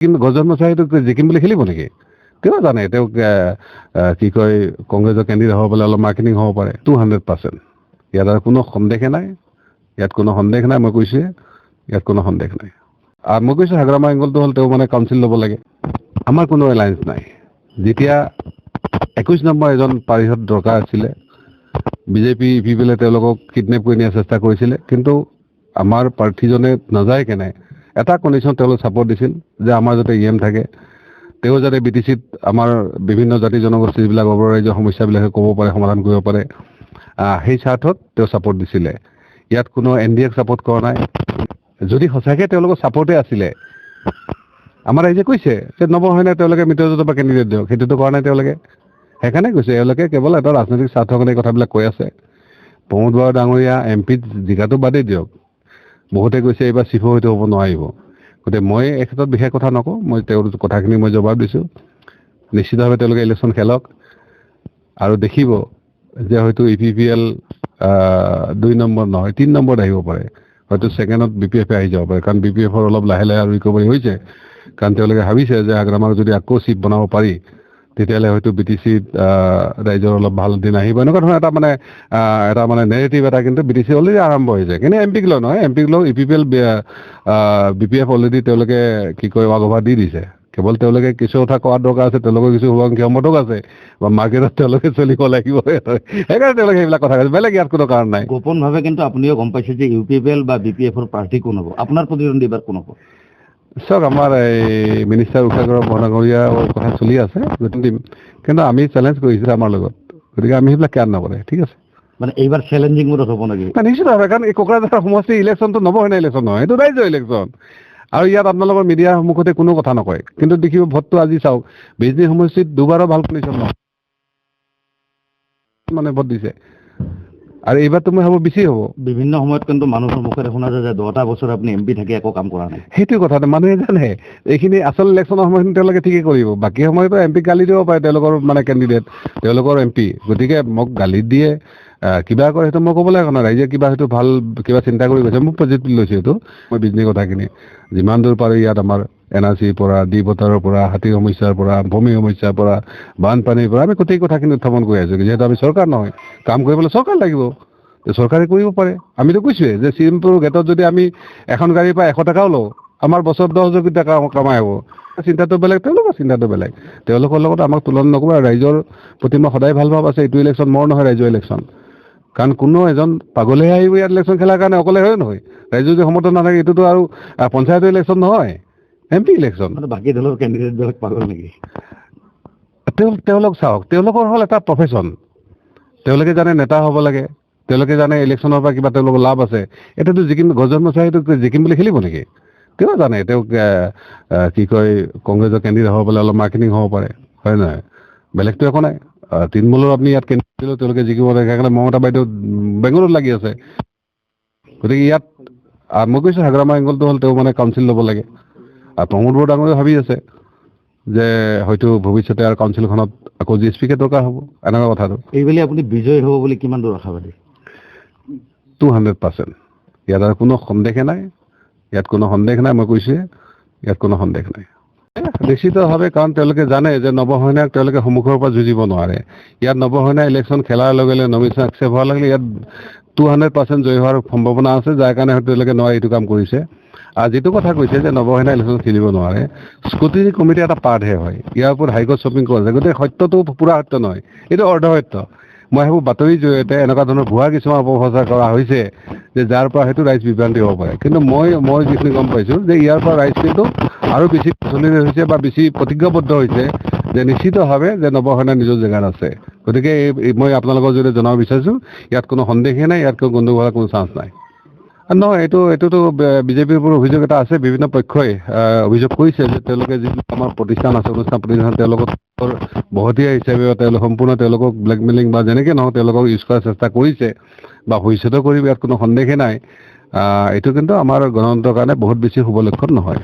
কিন্তু গজন মচাহীটোক জিকিম বুলি খেলিব নেকি? তেওঁ জানে তেওঁক কি কয় কংগ্ৰেছৰ কেণ্ডিডেট হ'ব পাৰে, অলপ মাৰ্কেটিং হ'ব পাৰে। 200%। ইয়াত আৰু কোনো সন্দেহে নাই, ইয়াত কোনো সন্দেহ নাই। মই কৈছোৱে ইয়াত কোনো সন্দেহ নাই। আৰু মই কৈছোঁ হাগ্ৰামা এংগলটো হ'ল তেওঁ মানে কাউন্সিল ল'ব লাগে। আমাৰ কোনো এলায়েন্স নাই। যেতিয়া 21 নম্বৰ এজন পাৰিষদ দৰকাৰ আছিলে, বিজেপি ইপিপিএলে তেওঁলোকক কিডনেপ কৰি নিয়াৰ চেষ্টা কৰিছিলে, কিন্তু আমাৰ প্ৰাৰ্থীজনে নাযায় কেনে এটা কণ্ডিশ্যন তেওঁলোক ছাপোৰ্ট দিছিল যে আমাৰ যাতে EM থাকে, তেওঁ যাতে BTCত আমাৰ বিভিন্ন জাতি জনগোষ্ঠী যিবিলাক অবৰাজ্যৰ সমস্যাবিলাক ক'ব পাৰে, সমাধান কৰিব পাৰে, সেই স্বাৰ্থত তেওঁ ছাপোৰ্ট দিছিলে। ইয়াত কোনো NDAক ছাপোৰ্ট কৰা নাই। যদি সঁচাকৈ তেওঁলোকৰ ছাপোৰ্টে আছিলে, আমাৰ ৰাইজে কৈছে যে নৱসেনাই তেওঁলোকে মিত্ৰজোঁটৰ পৰা কেণ্ডিডেট দিয়ক, সেইটোতো কৰা নাই তেওঁলোকে। সেইকাৰণে কৈছে এওঁলোকে কেৱল এটা ৰাজনৈতিক স্বাৰ্থৰ কাৰণে কথাবিলাক কৈ আছে। প্ৰমোদ বৰা ডাঙৰীয়া MPত জিকাটো বাদেই দিয়ক, বহুতে কৈছে এইবাৰ চিফো হয়তো হ'ব নোৱাৰিব। গতিকে মই এই ক্ষেত্ৰত বিশেষ কথা নকওঁ, মই তেওঁৰ কথাখিনি মই জবাব দিছোঁ। নিশ্চিতভাৱে তেওঁলোকে ইলেকশ্যন খেলক আৰু দেখিব যে হয়তো EPPL 2 নম্বৰ নহয় 3 নম্বৰত আহিব পাৰে, হয়তো ছেকেণ্ডত BPF আহি যাব পাৰে। কাৰণ BPFৰ অলপ লাহে লাহে আৰু ৰিকভাৰী হৈছে, কাৰণ তেওঁলোকে ভাবিছে যে হাগ্ৰামাক যদি আকৌ চিফ বনাব পাৰি তেতিয়াহ'লে হয়তো BTCত ৰাইজৰ অলপ ভাল দিন আহিব। এনেকুৱা ধৰণৰ এটা মানে নেৰেটিভ এটা কিন্তু BTC অলৰেডি আৰম্ভ হৈছে। কিন্তু MPক লৈ নহয়, MPক লৈ EPPL BPF অলৰেডি তেওঁলোকে কি কয় ৱাকঅভাৰ দি দিছে। কেৱল তেওঁলোকে কিছু কথা কোৱাৰ দৰকাৰ আছে, তেওঁলোকৰ কিছু ক্ষমতাও আছে বা মাৰ্কেটত তেওঁলোকে চলিব লাগিব, সেইকাৰণে তেওঁলোকে সেইবিলাক কথা কৈছে, বেলেগ ইয়াত কোনো কাৰণ নাই। গোপনভাৱে কিন্তু আপুনিও গম পাইছে যে UPPL বা BPFৰ প্ৰাৰ্থী কোন হ'ব, আপোনাৰ প্ৰতিদ্বন্দ্বী এইবাৰ কোন হ'ব? চাওক, আমাৰ এই মিনিষ্টাৰ উষাগৌৰৱ ভট্টাচাৰ্যৰ কথা চলি আছে, কিন্তু আমি চেলেঞ্জ কৰিছিলোঁ আমাৰ লগত, গতিকে আমি সেইবিলাক কেয়াৰ নকৰে। ঠিক আছে, মানে এইবাৰ চেলেঞ্জিং মোডত হ'ব নেকি? নিশ্চিতভাৱে, কাৰণ এই কোকৰাঝাৰ সমষ্টিৰ ইলেকশ্যনটো নৱসেনা ইলেকশ্যন নহয়, এইটো ৰাইজৰ ইলেকশ্যন। আৰু ইয়াত আপোনালোকৰ মিডিয়াৰ সন্মুখতে কোনো কথা নকয়, কিন্তু দেখিব ভোটটো আজি চাওক, বিজনী সমষ্টিত দুবাৰো ভাল কণ্ডিশ্যন নহয়, মানে ভোট দিছে। আৰু এইবাৰতো মই ভাবোঁ বেছি হ'ব। বিভিন্ন সময়ত কিন্তু মানুহৰ মুখেৰে শুনা যায় যে 10টা বছৰ আপুনি MP থাকি একো কাম কৰা নাই। সেইটো কথাটো মানুহে জানে, এইখিনি আচল ইলেকশ্যনৰ সময়খিনি তেওঁলোকে ঠিকেই কৰিব। বাকী সময়তো MPক গালি দিব পাৰে, তেওঁলোকৰ মানে কেণ্ডিডেট, তেওঁলোকৰ MP। গতিকে মোক গালি দিয়ে, কিবা কৰে, সেইটো মই ক'বলৈ একো নাই। ৰাইজে কিবা সেইটো ভাল কিবা চিন্তা কৰি গৈছে, মোক পজিটিভ লৈছে সেইটো। মই বিজনী কথাখিনি যিমান দূৰ পাৰোঁ ইয়াত আমাৰ NRCৰ পৰা, ডি বটাৰৰ পৰা, হাতীৰ সমস্যাৰ পৰা, ভূমি সমস্যাৰ পৰা, বানপানীৰ পৰা আমি গোটেই কথাখিনি উত্থাপন কৰি আছোঁ। যিহেতু আমি চৰকাৰ নহয়, কাম কৰিবলৈ চৰকাৰ লাগিব, চৰকাৰে কৰিব পাৰে। আমিতো কৈছোৱে যে শ্ৰীমপুৰ গেটত যদি আমি এখন গাড়ীৰ পৰা 100 টকাও লওঁ, আমাৰ বছৰত 10,000 কোটি টকা কামাই হ'ব। চিন্তাটো বেলেগ, তেওঁলোকৰ চিন্তাটো বেলেগ। তেওঁলোকৰ লগত আমাক তুলনা নকৰোঁ। ৰাইজৰ প্ৰতি মই সদায় ভাল ভাৱ আছে। এইটো ইলেকশ্যন মোৰ নহয়, ৰাইজৰ ইলেকশ্যন। কাৰণ কোনো এজন পাগলেহে আহিব ইয়াত ইলেকশ্যন খেলাৰ কাৰণে, অকলে হয় নহয়। ৰাইজৰ যদি সমৰ্থন নাথাকে, এইটোতো আৰু পঞ্চায়তৰ ইলেকশ্যন নহয়, MP ইলেকশ্যন। বাকী দলৰ কেণ্ডিডেটবিলাক পাগল নেকি? তেওঁলোক চাওক, তেওঁলোকৰ হ'ল এটা প্ৰফেশ্যন। তেওঁলোকে জানে নেতা হ'ব লাগে, তেওঁলোকে জানে ইলেকশ্যনৰ পৰা কিবা তেওঁলোকৰ লাভ আছে। এতিয়াতো গজন মচাহীটোক জিকিম বুলি খেলিব নেকি? তেওঁ জানে তেওঁক কি কয় কংগ্ৰেছৰ কেণ্ডিডেট হ'ব পাৰে, অলপ মাৰ্কেটিং হ'ব পাৰে, হয় নহয়? বেলেগতো একো নাই। তৃণমূলৰ আপুনি ইয়াত কেণ্ডিডেট তেওঁলোকে জিকিব লাগে, সেইকাৰণে মমতা বাইদেউ বেংগলোৰত লাগি আছে। গতিকে ইয়াত মই কৈছোঁ হাগ্ৰামা এংগলটো হ'ল তেওঁ মানে কাউন্সিল ল'ব লাগে। আৰু প্ৰমোদ বৰা ডাঙৰীয়াই ভাবি আছে যে হয়তো ভৱিষ্যতে আৰু কাউন্সিলখনত আকৌ GSPকে দৰকাৰ হ'ব, এনেকুৱা কথাটো। এইবেলি আপুনি বিজয় হ'ব বুলি কিমান দূৰ আশাবাদী? 200%। ইয়াত আৰু কোনো সন্দেহে নাই, ইয়াত কোনো সন্দেহ নাই। মই কৈছোৱে ইয়াত কোনো সন্দেহ নাই। নিশ্চিতভাৱে, কাৰণ তেওঁলোকে জানে যে নৱসেনাক তেওঁলোকে সন্মুখৰ পৰা যুঁজিব নোৱাৰে। ইয়াত নৱসেনা ইলেকশ্যন খেলাৰ লগে লগে নমিনেশ্যন একচেপ্ট হোৱাৰ লগে লগে ইয়াত 200% জয়ী হোৱাৰ সম্ভাৱনা আছে, যাৰ কাৰণে হয়তো তেওঁলোকে নোৱাৰে এইটো কাম কৰিছে। আৰু যিটো কথা কৈছে যে নৱসেনা ইলেকশ্যন খেলিব নোৱাৰে, স্ক্ৰুটিনি কমিটি এটা পাৰ্টহে হয়। ইয়াৰ ওপৰত হাইকোৰ্ট শ্বপিং কৰিছে। গতিকে সত্যটো পুৰা সত্য নহয়, এইটো অৰ্ধসত্য। মই ভাবোঁ বাতৰিৰ জৰিয়তে এনেকুৱা ধৰণৰ ভুৱা কিছুমান অপপ্ৰচাৰ কৰা হৈছে, যে যাৰ পৰা হয়তো ৰাইজ বিভ্ৰান্তি হ'ব পাৰে। কিন্তু মই যিখিনি গম পাইছোঁ যে ইয়াৰ পৰা ৰাইজ কিন্তু আৰু বেছি প্ৰচলিত হৈছে বা বেছি প্ৰতিজ্ঞাবদ্ধ হৈছে যে নিশ্চিতভাৱে যে নৱসেনা নিজৰ জেগাত আছে। গতিকে মই আপোনালোকৰ জৰিয়তে জনাব বিচাৰিছোঁ, ইয়াত কোনো সন্দেহে নাই, ইয়াত কোনো গণ্ডগোল হোৱাৰ কোনো চান্স নাই। নহয়, এইটোতো বিজেপিৰ ওপৰত অভিযোগ এটা আছে। বিভিন্ন পক্ষই অভিযোগ কৰিছে যে তেওঁলোকে যিটো আমাৰ প্ৰতিষ্ঠান আছে, প্ৰতিষ্ঠান তেওঁলোকক বহতীয়া হিচাপে তেওঁলোক সম্পূৰ্ণ তেওঁলোকক ব্লেকমেইলিং বা যেনেকৈ নহওক তেওঁলোকক ইউজ কৰাৰ চেষ্টা কৰিছে বা ভৱিষ্যতেও কৰিব, ইয়াত কোনো সন্দেহে নাই। এইটো কিন্তু আমাৰ গণতন্ত্ৰৰ কাৰণে বহুত বেছি শুভ লক্ষণ নহয়।